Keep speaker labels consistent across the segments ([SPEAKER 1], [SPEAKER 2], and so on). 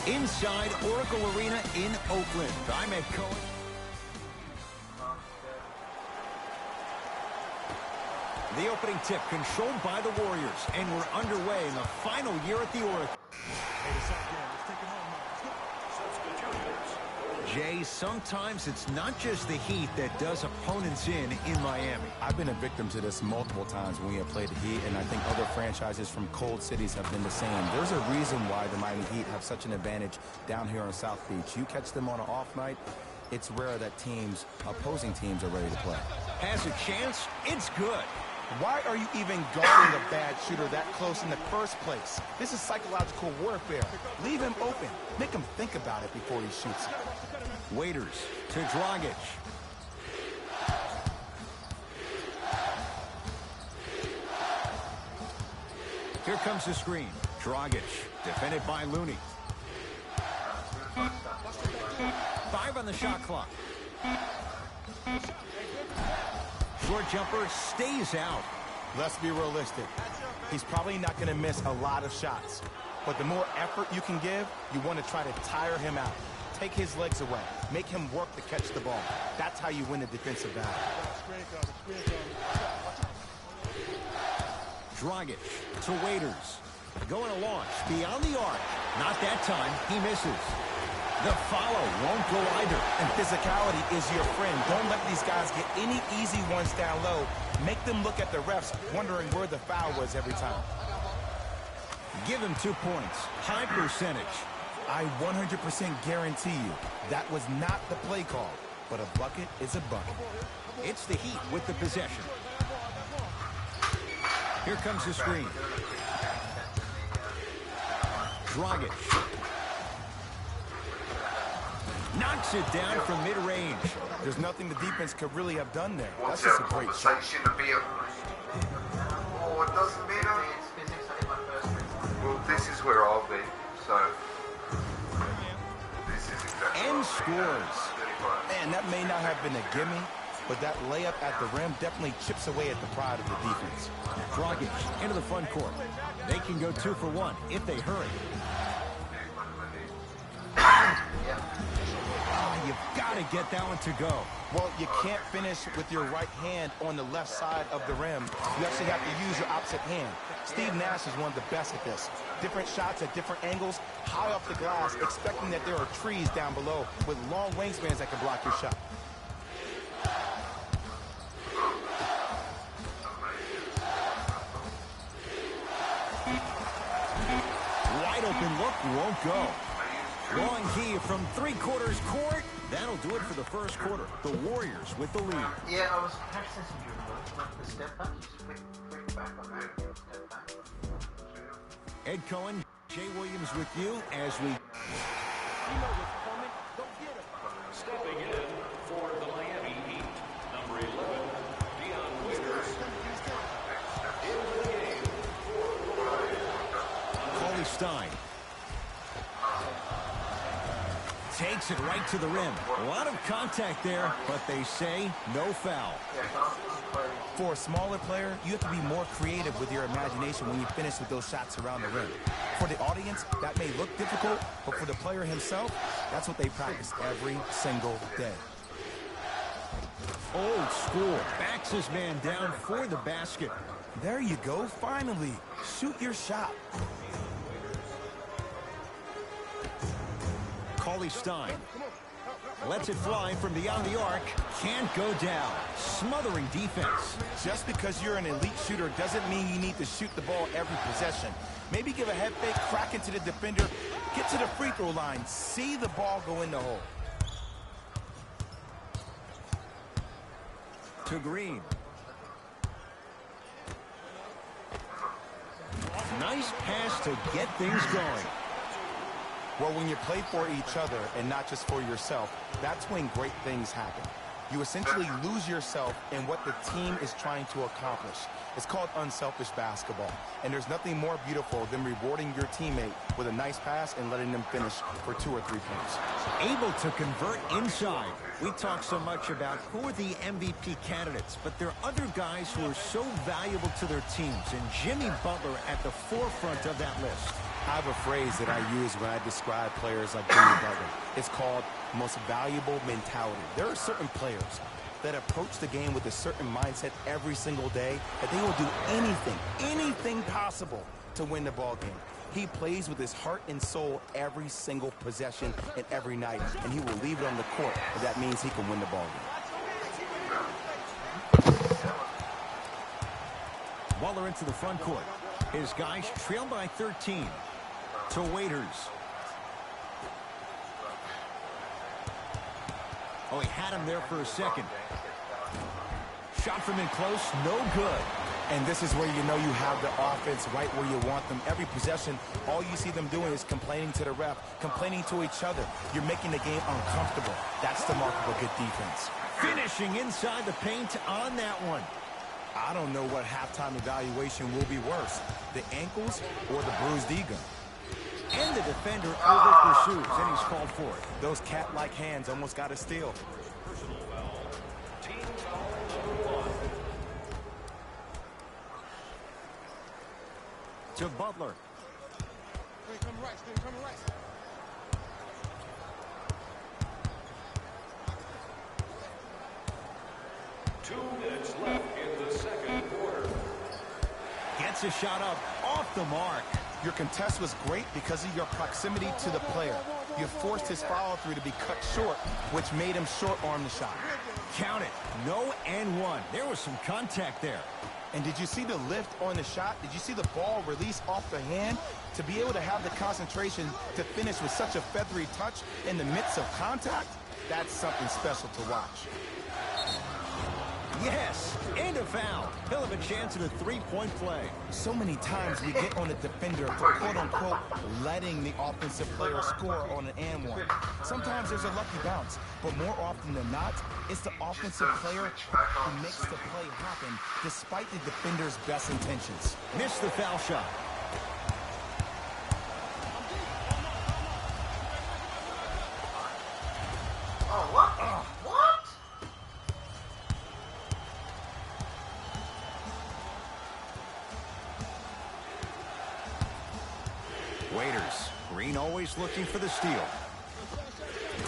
[SPEAKER 1] Inside Oracle Arena in Oakland, I'm Ed Cohen. The opening tip controlled by the Warriors, and we're underway in the final year at the Oracle. Jay, sometimes it's not just the Heat that does opponents in Miami.
[SPEAKER 2] I've been a victim to this multiple times when we have played the Heat, and I think other franchises from cold cities have been the same. There's a reason why the Miami Heat have such an advantage down here on South Beach. You catch them on an off night, it's rare that opposing teams are ready to play.
[SPEAKER 1] Has a chance, it's good.
[SPEAKER 2] Why are you even guarding a bad shooter that close in the first place? This is psychological warfare. Leave him open. Make him think about it before he shoots it.
[SPEAKER 1] Waiters to Dragic. Here comes the screen. Dragic, defended by Looney. 5 on the shot clock. Short jumper stays out.
[SPEAKER 2] Let's be realistic. He's probably not going to miss a lot of shots. But the more effort you can give, you want to try to tire him out. Take his legs away. Make him work to catch the ball. That's how you win a defensive battle.
[SPEAKER 1] Dragic to Waiters. Going to launch beyond the arc. Not that time. He misses. The follow won't go either.
[SPEAKER 2] And physicality is your friend. Don't let these guys get any easy ones down low. Make them look at the refs, wondering where the foul was every time.
[SPEAKER 1] Give him 2 points. High percentage.
[SPEAKER 2] I 100% guarantee you that was not the play call, but a bucket is a bucket.
[SPEAKER 1] It's the Heat with the possession. Here comes the screen. Dragic. Knocks it down from mid-range.
[SPEAKER 2] There's nothing the defense could really have done there. That's just a great shot.
[SPEAKER 3] Well, this is where I'll be, so this is exactly.
[SPEAKER 1] And scores.
[SPEAKER 2] Man, that may not have been a gimme, but that layup at the rim definitely chips away at the pride of the defense.
[SPEAKER 1] Dragic into the front court. They can go 2 for 1 if they hurry. You've got to get that one to go.
[SPEAKER 2] Well, you can't finish with your right hand on the left side of the rim. You actually have to use your opposite hand. Steve Nash is one of the best at this. Different shots at different angles, high off the glass, expecting that there are trees down below with long wingspans that can block your shot.
[SPEAKER 1] Wide open look won't go. Long key from 3/4 court. That'll do it for the first quarter. The Warriors with the lead.
[SPEAKER 4] Yeah, I was accessing you the step back. Just quick back on that. Step back.
[SPEAKER 1] Ed Cohen, Jay Williams with you as we...
[SPEAKER 5] Stepping in for the Miami Heat, number 11, Dion Waiters. Into the game for
[SPEAKER 1] Cauley Stein. Takes it right to the rim. A lot of contact there, but they say no foul.
[SPEAKER 2] For a smaller player, you have to be more creative with your imagination when you finish with those shots around the rim. For the audience, that may look difficult, but for the player himself, that's what they practice every single day.
[SPEAKER 1] Old school. Backs his man down for the basket.
[SPEAKER 2] There you go, finally. Shoot your shot.
[SPEAKER 1] Cauley Stein lets it fly from beyond the arc. Can't go down. Smothering defense.
[SPEAKER 2] Just because you're an elite shooter doesn't mean you need to shoot the ball every possession. Maybe give a head fake, crack into the defender, get to the free throw line, see the ball go in the hole.
[SPEAKER 1] To Green. Nice pass to get things going.
[SPEAKER 2] Well, when you play for each other and not just for yourself, that's when great things happen. You essentially lose yourself in what the team is trying to accomplish. It's called unselfish basketball. And there's nothing more beautiful than rewarding your teammate with a nice pass and letting them finish for 2 or 3 points.
[SPEAKER 1] Able to convert inside. We talk so much about who are the MVP candidates, but there are other guys who are so valuable to their teams, and Jimmy Butler at the forefront of that list.
[SPEAKER 2] I have a phrase that I use when I describe players like Jimmy Butler. It's called most valuable mentality. There are certain players that approach the game with a certain mindset every single day that they will do anything possible to win the ball game. He plays with his heart and soul every single possession and every night, and he will leave it on the court if that means he can win the ball game.
[SPEAKER 1] Butler into the front court. His guys trail by 13 to Waiters. Oh, he had him there for a second. Shot from in close, no good.
[SPEAKER 2] And this is where you know you have the offense right where you want them. Every possession, all you see them doing is complaining to the ref, complaining to each other. You're making the game uncomfortable. That's the mark of a good defense.
[SPEAKER 1] Finishing inside the paint on that one.
[SPEAKER 2] I don't know what halftime evaluation will be worse, the ankles or the bruised ego.
[SPEAKER 1] And the defender over pursues, and he's called for it.
[SPEAKER 2] Those cat-like hands almost got a steal.
[SPEAKER 5] Personal foul. Team foul number 1.
[SPEAKER 1] To Butler.
[SPEAKER 5] Two minutes left in the second quarter.
[SPEAKER 1] Gets a shot up off the mark.
[SPEAKER 2] Your contest was great because of your proximity to the player. You forced his follow-through to be cut short, which made him short-arm the shot.
[SPEAKER 1] Count it. No and one. There was some contact there.
[SPEAKER 2] And did you see the lift on the shot? Did you see the ball release off the hand? To be able to have the concentration to finish with such a feathery touch in the midst of contact, that's something special to watch.
[SPEAKER 1] Yes, and a foul. He'll have a chance at a three-point play.
[SPEAKER 2] So many times we get on the defender for quote-unquote letting the offensive player score on an and one. Sometimes there's a lucky bounce, but more often than not, it's the offensive player who makes the play happen despite the defender's best intentions.
[SPEAKER 1] Missed the foul shot.
[SPEAKER 4] Oh, what? What?
[SPEAKER 1] Waiters. Green always looking for the steal.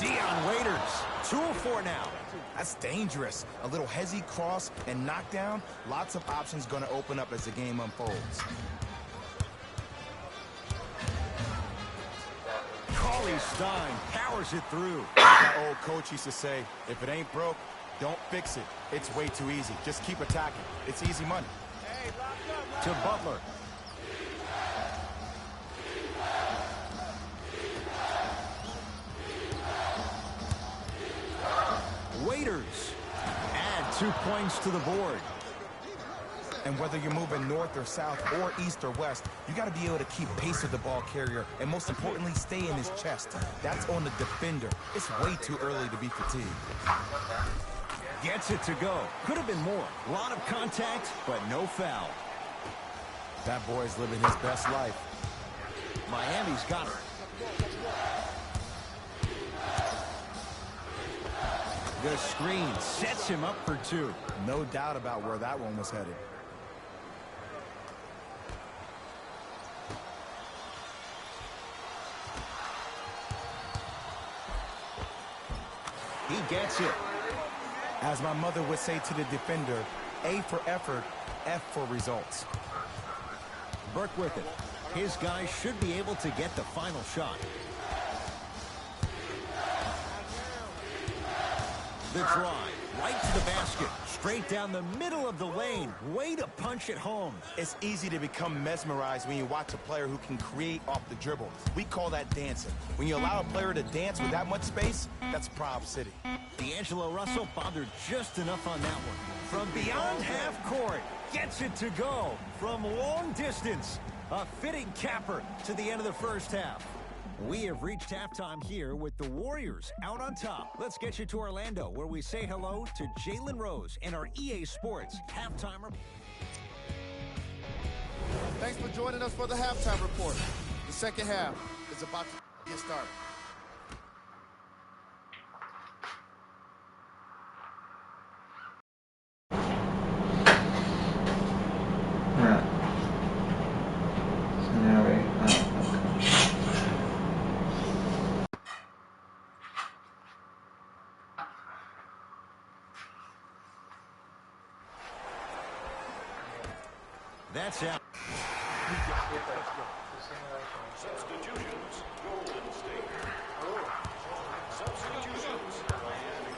[SPEAKER 1] Dion Waiters. 2 of 4 now.
[SPEAKER 2] That's dangerous. A little hezzy cross and knockdown. Lots of options going to open up as the game unfolds.
[SPEAKER 1] Cauley Stein powers it through.
[SPEAKER 2] My old coach used to say, if it ain't broke, don't fix it. It's way too easy. Just keep attacking. It's easy money.
[SPEAKER 1] To Butler. Waiters. Add 2 points to the board.
[SPEAKER 2] And whether you're moving north or south or east or west, you got to be able to keep pace with the ball carrier and most importantly, stay in his chest. That's on the defender. It's way too early to be fatigued.
[SPEAKER 1] Gets it to go. Could have been more. A lot of contact, but no foul.
[SPEAKER 2] That boy's living his best life.
[SPEAKER 1] Miami's got it. The screen sets him up for 2.
[SPEAKER 2] No doubt about where that one was headed.
[SPEAKER 1] He gets it.
[SPEAKER 2] As my mother would say to the defender, A for effort, F for results.
[SPEAKER 1] Burke with it. His guys should be able to get the final shot. The drive, right to the basket, straight down the middle of the lane. Way to punch it home.
[SPEAKER 2] It's easy to become mesmerized when you watch a player who can create off the dribble. We call that dancing. When you allow a player to dance with that much space, that's Prob City.
[SPEAKER 1] D'Angelo Russell bothered just enough on that one. From beyond half court, gets it to go. From long distance, a fitting capper to the end of the first half. We have reached halftime here with the Warriors out on top. Let's get you to Orlando, where we say hello to Jalen Rose and our EA Sports halftime report.
[SPEAKER 6] Thanks for joining us for the halftime report. The second half is about to get started.
[SPEAKER 7] So now we,
[SPEAKER 1] That's out.
[SPEAKER 5] Substitutions, Golden State. Substitutions, Miami.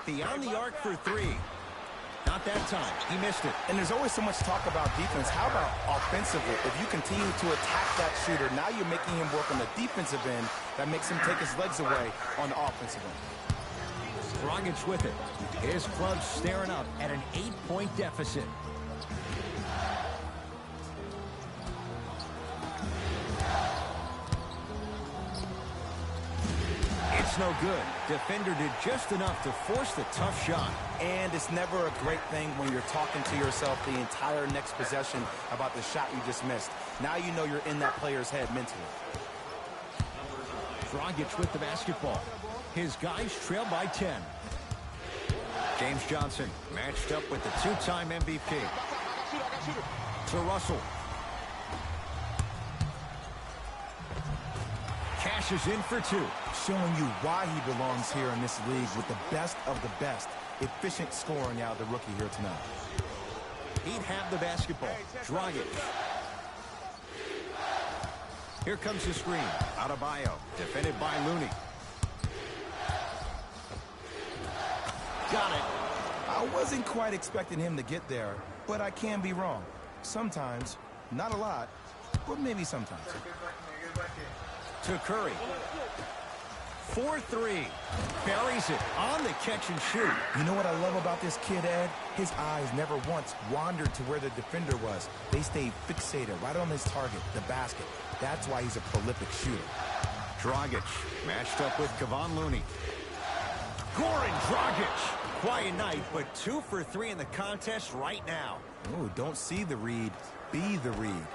[SPEAKER 1] Beyond the arc for three. Not that time. He missed it.
[SPEAKER 2] And there's always so much talk about defense. How about offensively? If you continue to attack that shooter, now you're making him work on the defensive end. That makes him take his legs away on the offensive end.
[SPEAKER 1] Dragic with it. His club staring up at an 8-point deficit. It's no good. Defender did just enough to force the tough shot.
[SPEAKER 2] And it's never a great thing when you're talking to yourself the entire next possession about the shot you just missed. Now you know you're in that player's head mentally.
[SPEAKER 1] Dragic with the basketball. His guys trail by 10. James Johnson matched up with the two-time MVP. To Russell. Cashes in for two.
[SPEAKER 2] Showing you why he belongs here in this league with the best of the best. Efficient scoring out of the rookie here tonight.
[SPEAKER 1] He'd have the basketball. Dragic. Here comes the screen. Adebayo, defended by Looney. Got it.
[SPEAKER 2] I wasn't quite expecting him to get there, but I can be wrong. Sometimes, not a lot, but maybe sometimes.
[SPEAKER 1] To Curry. 4-3. Buries it on the catch and shoot.
[SPEAKER 2] You know what I love about this kid, Ed? His eyes never once wandered to where the defender was. They stayed fixated right on his target, the basket. That's why he's a prolific shooter.
[SPEAKER 1] Dragic matched up with Kevon Looney. Goran Dragic. Quiet night, but 2 for 3 in the contest right now.
[SPEAKER 2] Oh, don't see the read. Be the read.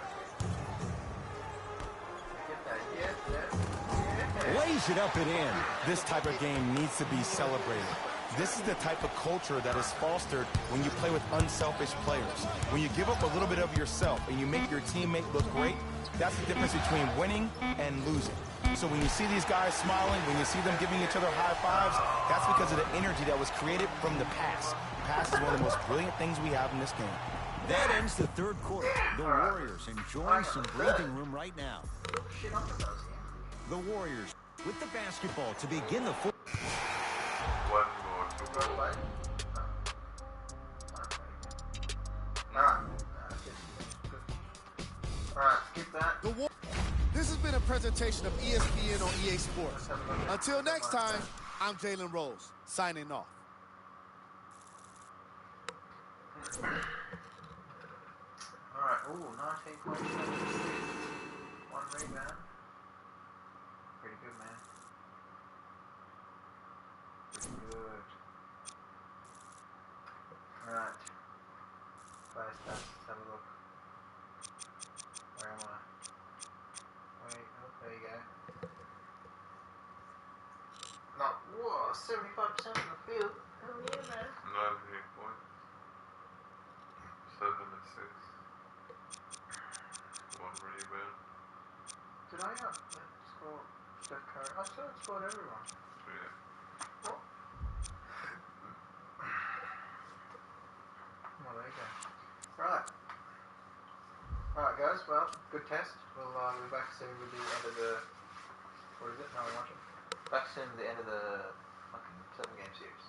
[SPEAKER 1] Lays it up and in.
[SPEAKER 2] This type of game needs to be celebrated. This is the type of culture that is fostered when you play with unselfish players. When you give up a little bit of yourself and you make your teammate look great, that's the difference between winning and losing. So when you see these guys smiling, when you see them giving each other high fives, that's because of the energy that was created from the pass. Pass is one of the most brilliant things we have in this game.
[SPEAKER 1] That ends the third quarter. The Warriors enjoying some breathing room right now. The Warriors with the basketball to begin the fourth.
[SPEAKER 3] One more to go. Alright, skip that.
[SPEAKER 6] This has been a presentation of ESPN on EA Sports. Until next time, I'm Jalen Rose, signing off.
[SPEAKER 4] Alright, ooh, 19 points. 1 rebound. Pretty good, man. Pretty good. Alright. Fast stats, let's have a look. Where am I? Wait, oh, there you go. No, whoa, 75% of the field. Hell yeah, man.
[SPEAKER 3] 98 points. 7 assists. 1 rebound.
[SPEAKER 4] Did I not score Steph Curry? I still scored everyone.
[SPEAKER 3] Yeah.
[SPEAKER 4] What? Well, there you go. Right. Alright, guys. Well, good test. We'll be back soon with the end of the... What is it? No, I'm watching. Back soon with the end of the fucking 7-game series.